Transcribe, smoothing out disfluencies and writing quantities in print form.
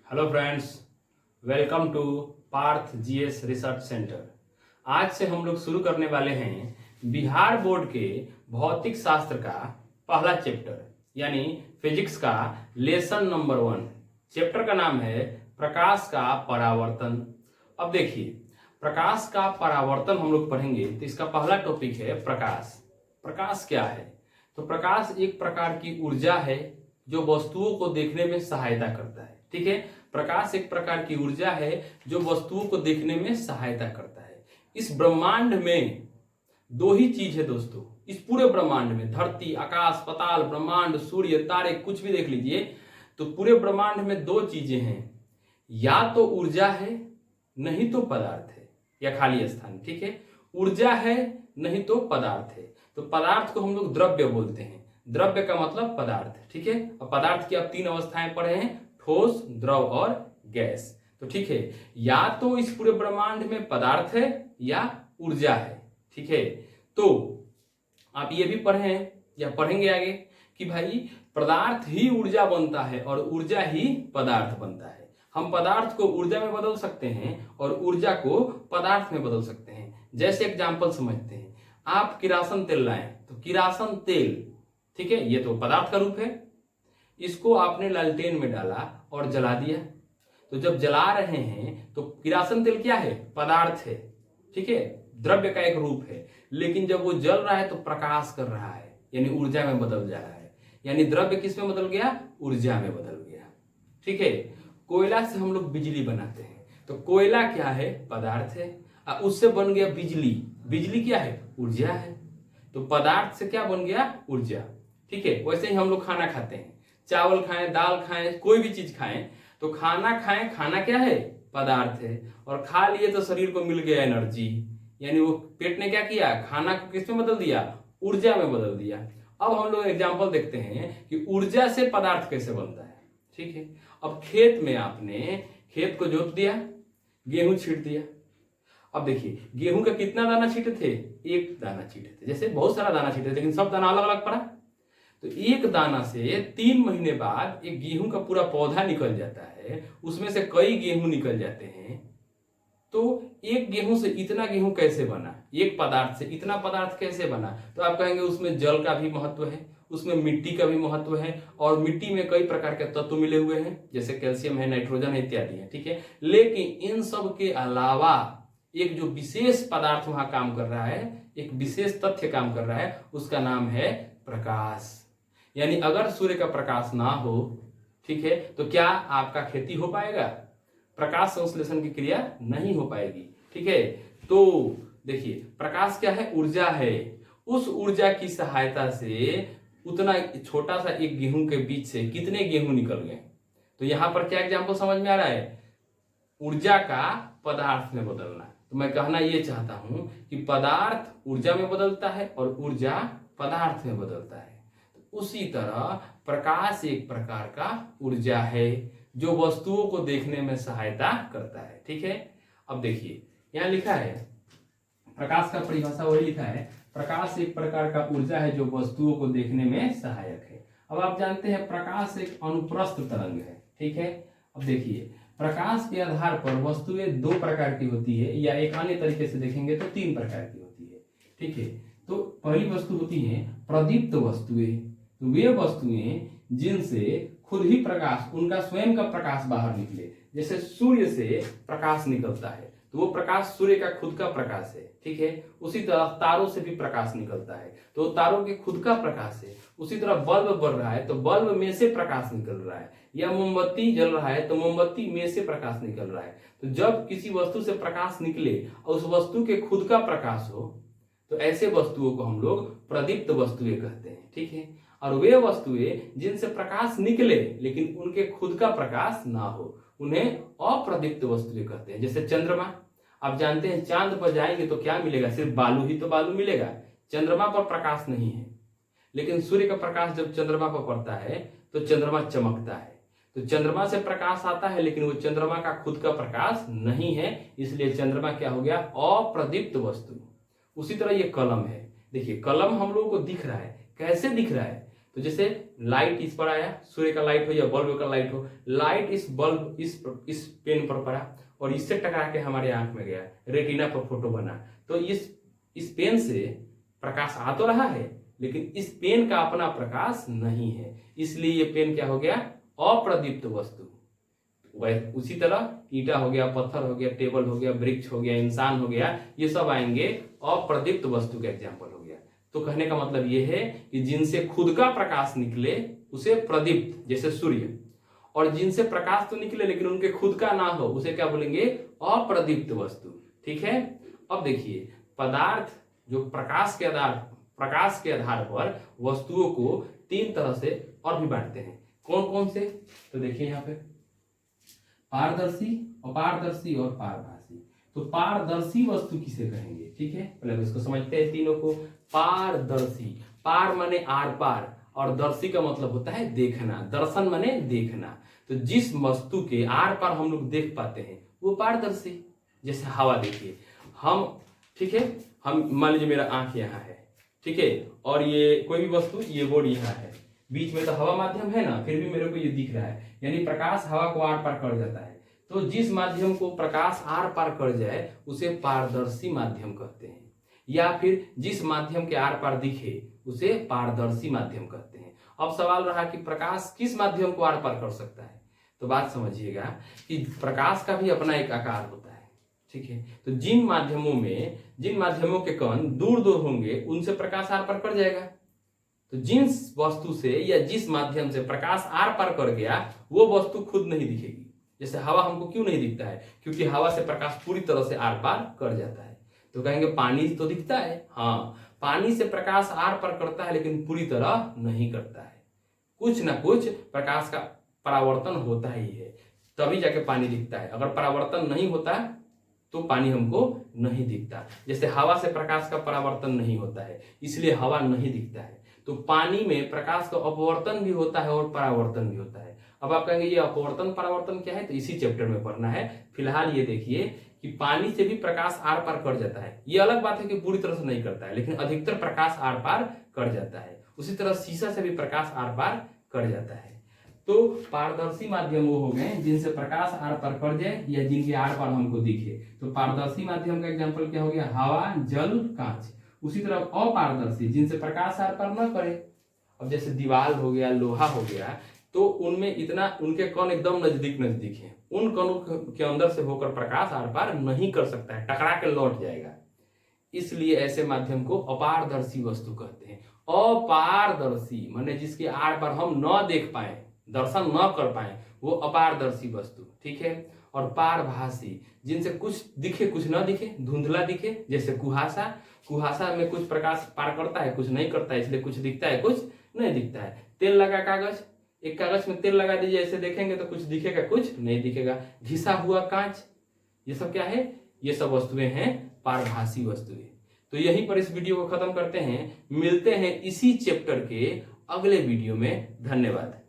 Hello friends, welcome to Parth GS research centre. आज से हम लोग शुरू करने वाले हैं बिहार बोर्ड के भौतिक शास्त्र का पहला चैप्टर यानी फिजिक्स का लेसन नंबर 1। चैप्टर का नाम है प्रकाश का परावर्तन। अब देखिए, प्रकाश का परावर्तन हम लोग पढ़ेंगे तो इसका पहला टॉपिक है प्रकाश। प्रकाश क्या है? तो प्रकाश एक प्रकार की ऊर्जा है जो वस्तुओं को देखने में सहायता करता है। ठीक है, प्रकाश एक प्रकार की ऊर्जा है जो वस्तुओं को देखने में सहायता करता है। इस ब्रह्मांड में दो ही चीज है दोस्तों। इस पूरे ब्रह्मांड में धरती, आकाश, पाताल, ब्रह्मांड, सूर्य, तारे, कुछ भी देख लीजिए तो पूरे ब्रह्मांड में दो चीजें हैं, या तो ऊर्जा है नहीं तो पदार्थ है, या खाली स्थान। ठीक है, ऊर्जा है नहीं तो पदार्थ है। तो पदार्थ को हम लोग द्रव्य बोलते हैं। द्रव्य का मतलब पदार्थ। ठीक है, अब पदार्थ की आप तीन अवस्थाएं पढ़े हैं, ठोस, द्रव और गैस। तो ठीक है, या तो इस पूरे ब्रह्मांड में पदार्थ है या ऊर्जा है। ठीक है, तो आप ये भी पढ़े हैं या पढ़ेंगे आगे कि भाई पदार्थ ही ऊर्जा बनता है और ऊर्जा ही पदार्थ बनता है। हम पदार्थ को ऊर्जा में बदल सकते हैं और ऊर्जा को पदार्थ में बदल सकते हैं। जैसे एग्जाम्पल समझते हैं, आप किरासन तेल लाएं तो किरासन तेल, ठीक है, ये तो पदार्थ का रूप है। इसको आपने लालटेन में डाला और जला दिया, तो जब जला रहे हैं तो किरासन तेल क्या है? पदार्थ है। ठीक है, द्रव्य का एक रूप है, लेकिन जब वो जल रहा है तो प्रकाश कर रहा है, यानी ऊर्जा में बदल जा रहा है। यानी द्रव्य किस में बदल गया? ऊर्जा में बदल गया। ठीक है, कोयला से हम लोग बिजली बनाते हैं, तो कोयला क्या है? पदार्थ है। उससे बन गया बिजली। बिजली क्या है? ऊर्जा है। तो पदार्थ से क्या बन गया? ऊर्जा। ठीक है, वैसे ही हम लोग खाना खाते हैं, चावल खाएं, दाल खाएं, कोई भी चीज खाएं, तो खाना खाएं, खाना क्या है? पदार्थ है। और खा लिए तो शरीर को मिल गया एनर्जी, यानी वो पेट ने क्या किया? खाना को किस में बदल दिया? ऊर्जा में बदल दिया। अब हम लोग एग्जाम्पल देखते हैं कि ऊर्जा से पदार्थ कैसे बनता है। ठीक है, अब खेत में आपने खेत को जोत दिया, गेहूं छींट दिया। अब देखिए, गेहूं का कितना दाना छींटे थे? एक दाना छींटे थे। जैसे बहुत सारा दाना छींटे थे, लेकिन सब दाना अलग अलग पड़ा, तो एक दाना से 3 महीने बाद एक गेहूं का पूरा पौधा निकल जाता है, उसमें से कई गेहूं निकल जाते हैं। तो एक गेहूं से इतना गेहूं कैसे बना? एक पदार्थ से इतना पदार्थ कैसे बना? तो आप कहेंगे उसमें जल का भी महत्व है, उसमें मिट्टी का भी महत्व है, और मिट्टी में कई प्रकार के तत्व मिले हुए हैं, जैसे कैल्शियम है, नाइट्रोजन है, इत्यादि है। ठीक है, लेकिन इन सब के अलावा एक जो विशेष पदार्थ वहां काम कर रहा है, एक विशेष तथ्य काम कर रहा है, उसका नाम है प्रकाश। यानी अगर सूर्य का प्रकाश ना हो, ठीक है, तो क्या आपका खेती हो पाएगा? प्रकाश संश्लेषण की क्रिया नहीं हो पाएगी। ठीक है, तो देखिए, प्रकाश क्या है? ऊर्जा है। उस ऊर्जा की सहायता से उतना छोटा सा एक गेहूं के बीच से कितने गेहूं निकल गए? तो यहां पर क्या एग्जाम्पल समझ में आ रहा है? ऊर्जा का पदार्थ में बदलना। तो मैं कहना यह चाहता हूं कि पदार्थ ऊर्जा में बदलता है और ऊर्जा पदार्थ में बदलता है। उसी तरह प्रकाश एक प्रकार का ऊर्जा है जो वस्तुओं को देखने में सहायता करता है। ठीक है, अब देखिए यहां लिखा है, प्रकाश का परिभाषा वही लिखा है, प्रकाश एक प्रकार का ऊर्जा है जो वस्तुओं को देखने में सहायक है। अब आप जानते हैं प्रकाश एक अनुप्रस्थ तरंग है। ठीक है, अब देखिए, प्रकाश के आधार पर वस्तुएं दो प्रकार की होती है, या एक अन्य तरीके से देखेंगे तो 3 प्रकार की होती है। ठीक है, तो पहली वस्तु होती है प्रदीप्त वस्तुएं। तो वे वस्तुएं जिनसे खुद ही प्रकाश, उनका स्वयं का प्रकाश बाहर निकले। जैसे सूर्य से प्रकाश निकलता है तो वो प्रकाश सूर्य का खुद का प्रकाश है। ठीक है, उसी तरह तारों से भी प्रकाश निकलता है तो तारों के खुद का प्रकाश है। उसी तरह बल्ब बढ़ रहा है तो बल्ब में से प्रकाश निकल रहा है, या मोमबत्ती जल रहा है तो मोमबत्ती में से प्रकाश निकल रहा है। तो जब किसी वस्तु से प्रकाश निकले और उस वस्तु के खुद का प्रकाश हो, तो ऐसे वस्तुओं को हम लोग प्रदीप्त वस्तुएं कहते हैं। ठीक है, और वे वस्तुएं जिनसे प्रकाश निकले लेकिन उनके खुद का प्रकाश ना हो, उन्हें अप्रदीप्त वस्तुएं कहते हैं। जैसे चंद्रमा, आप जानते हैं चांद पर जाएंगे तो क्या मिलेगा? सिर्फ बालू ही तो बालू मिलेगा। चंद्रमा पर प्रकाश नहीं है, लेकिन सूर्य का प्रकाश जब चंद्रमा पर पड़ता है तो चंद्रमा चमकता है। तो चंद्रमा से प्रकाश आता है, लेकिन वो चंद्रमा का खुद का प्रकाश नहीं है, इसलिए चंद्रमा क्या हो गया? अप्रदीप्त वस्तु। उसी तरह ये कलम है। देखिए, कलम हम लोगों को दिख रहा है, कैसे दिख रहा है? तो जैसे लाइट इस पर आया, सूर्य का लाइट हो या बल्ब का लाइट हो, लाइट इस बल्ब इस पेन पर पड़ा और इससे टकरा के हमारे आंख में गया, रेटिना पर फोटो बना। तो इस पेन से प्रकाश आ तो रहा है लेकिन इस पेन का अपना प्रकाश नहीं है, इसलिए ये पेन क्या हो गया, अप्रदीप्त वस्तु। वह उसी तरह ईंटा हो गया, पत्थर हो गया, टेबल हो गया, वृक्ष हो गया, इंसान हो गया, ये सब आएंगे अप्रदीप्त वस्तु का एग्जाम्पल हो गया। तो कहने का मतलब ये है कि जिनसे खुद का प्रकाश निकले उसे प्रदीप्त, जैसे सूर्य, और जिनसे प्रकाश तो निकले लेकिन उनके खुद का ना हो उसे क्या बोलेंगे, अप्रदीप्त वस्तु। ठीक है। अब देखिए, पदार्थ जो प्रकाश के आधार पर वस्तुओं को तीन तरह से और भी बांटते हैं। कौन कौन से, तो देखिए यहाँ पे पारदर्शी, अपारदर्शी और पारभासी। तो पारदर्शी वस्तु किसे कहेंगे, ठीक है, पहले इसको समझते हैं तीनों को। पारदर्शी, पार माने आर पार और दर्शी का मतलब होता है देखना, दर्शन माने देखना। तो जिस वस्तु के आर पार हम लोग देख पाते हैं वो पारदर्शी। जैसे हवा देखिए, हम, ठीक है, हम मान लीजिए मेरा आंख यहाँ है, ठीक है, और ये कोई भी वस्तु, ये बोर्ड यहाँ है, बीच में तो हवा माध्यम है ना, फिर भी मेरे को ये दिख रहा है, यानी प्रकाश हवा को आर पार कर जाता है। तो जिस माध्यम को प्रकाश आर पार कर जाए उसे पारदर्शी माध्यम कहते हैं, या फिर जिस माध्यम के आर पार दिखे उसे पारदर्शी माध्यम कहते हैं। अब सवाल रहा कि प्रकाश किस माध्यम को आर पार कर सकता है, तो बात समझिएगा कि प्रकाश का भी अपना एक आकार होता है, ठीक है। तो जिन माध्यमों के कण दूर दूर होंगे उनसे प्रकाश आर पार कर जाएगा। तो जिस वस्तु से या जिस माध्यम से प्रकाश आर पार कर गया वो वस्तु खुद नहीं दिखेगी। जैसे हवा हमको क्यों नहीं दिखता है, क्योंकि हवा से प्रकाश पूरी तरह से आर पार कर जाता है। तो कहेंगे पानी तो दिखता है, हाँ, पानी से प्रकाश आर पार करता है लेकिन पूरी तरह नहीं करता है, कुछ ना कुछ प्रकाश का परावर्तन होता ही है, तभी जाके पानी दिखता है। अगर परावर्तन नहीं होता तो पानी हमको नहीं दिखता। जैसे हवा से प्रकाश का परावर्तन नहीं होता है इसलिए हवा नहीं दिखता है। तो पानी में प्रकाश का अपवर्तन भी होता है और परावर्तन भी होता है। अब आप कहेंगे ये अपवर्तन परावर्तन क्या है, तो इसी चैप्टर में पढ़ना है। फिलहाल ये देखिए कि पानी से भी प्रकाश आर पार कर जाता है। ये अलग बात है कि पूरी तरह से नहीं करता है, लेकिन अधिकतर प्रकाश आर पार कर जाता है। उसी तरह शीशा से भी प्रकाश आर पार कर जाता है। तो पारदर्शी माध्यम वो हो गए जिनसे प्रकाश आर पार कर जाए या जिनके आर पार हमको दिखे। तो पारदर्शी माध्यम का एग्जाम्पल क्या हो गया, हवा, जल, कांच। उसी तरह अपारदर्शी, जिनसे प्रकाश आर पार न करे, अब जैसे दीवार हो गया, लोहा हो गया, तो उनमें इतना उनके कण एकदम नजदीक है, उन कणों के अंदर से होकर प्रकाश आर पार नहीं कर सकता है, टकरा के लौट जाएगा। इसलिए ऐसे माध्यम को अपारदर्शी वस्तु कहते हैं। अपारदर्शी माने जिसके आर पार हम न देख पाए, दर्शन न कर पाए, वो अपारदर्शी वस्तु, ठीक है। और पारभासी, जिनसे कुछ दिखे कुछ न दिखे, धुंधला दिखे, जैसे कुहासा में कुछ प्रकाश पार करता है कुछ नहीं करता है, इसलिए कुछ दिखता है कुछ नहीं दिखता है। तेल लगा कागज, एक कागज में तेल लगा दीजिए, ऐसे देखेंगे तो कुछ दिखेगा कुछ नहीं दिखेगा। घिसा हुआ कांच, ये सब क्या है, ये सब वस्तुएं हैं पारभासी वस्तुएं। तो यहीं पर इस वीडियो को खत्म करते हैं, मिलते हैं इसी चैप्टर के अगले वीडियो में। धन्यवाद।